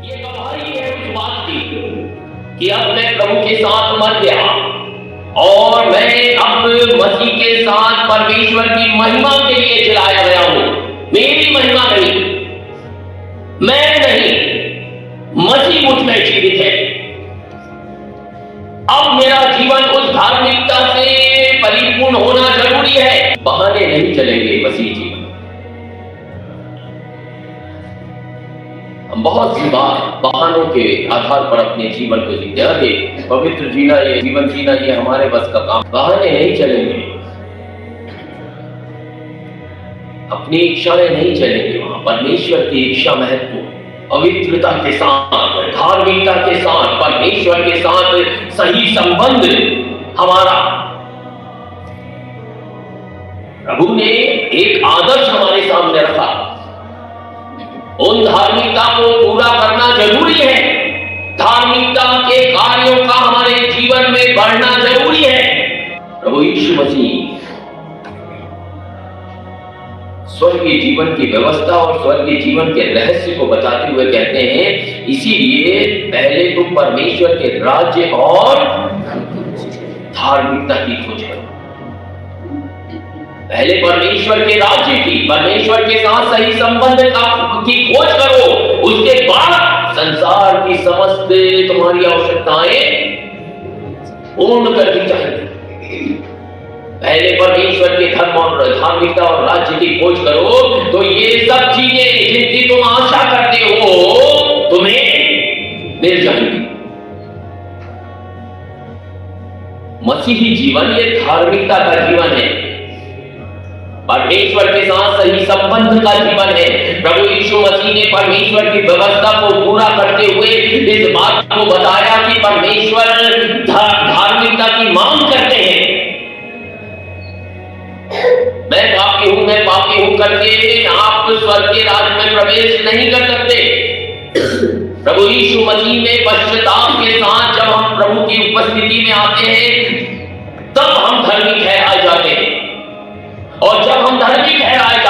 ये गवाही है उस बात की कि अब मैं प्रभु के साथ मर गया और मैं अब मसीह के साथ परमेश्वर की महिमा के लिए चलाया गया हूं। मेरी महिमा नहीं, मैं नहीं, मसीह मुझ में जीवित है। अब मेरा जीवन उस धार्मिकता से परिपूर्ण होना जरूरी है। बहाने नहीं चलेंगे मसीह जीवन। हम बहुत सी बार बहानों के आधार पर अपने जीवन को जीते हैं। पवित्र जीना, ये जीवन जीना, ये हमारे बस का काम। बहाने नहीं चलेंगे, अपनी इच्छाएं नहीं चलेंगे। वहां परमेश्वर की इच्छा महत्व, पवित्रता के साथ, धार्मिकता के साथ, परमेश्वर के साथ सही संबंध हमारा। प्रभु ने एक आदर्श हमारे सामने रखा, उन धार्मिकता को पूरा करना जरूरी है। धार्मिकता के कार्यों का हमारे जीवन में बढ़ना जरूरी है। प्रभु यीशु मसीह स्वर्गीय जीवन की व्यवस्था और स्वर्गीय जीवन के रहस्य को बताते हुए कहते हैं, इसीलिए पहले तुम परमेश्वर के राज्य और धार्मिकता की खोज करो। पहले परमेश्वर के राज्य की, परमेश्वर के साथ सही संबंध की खोज करो। उसके बाद संसार की समस्त तुम्हारी आवश्यकताएं पूर्ण कर दी जाएंगी। पहले परमेश्वर के धर्म और धार्मिकता और राज्य की खोज करो तो ये सब चीजें जिनकी तुम आशा करते हो तुम्हें मिल जाएंगी। मसीही जीवन ये धार्मिकता का जीवन है, परमेश्वर के साथ सही संबंध का जीवन है। प्रभु यीशु मसीह ने परमेश्वर की व्यवस्था को पूरा करते हुए इस बात को बताया कि परमेश्वर धार्मिकता की मांग करते हैं। मैं पापी हूं करके आप स्वर्ग के राज्य में प्रवेश नहीं कर सकते। प्रभु यीशु मसीह में पश्चाताप के साथ जब हम प्रभु की उपस्थिति में आते हैं तब हम धर्मी ठहराए जाते हैं, और जब हम धर्मी ठहराए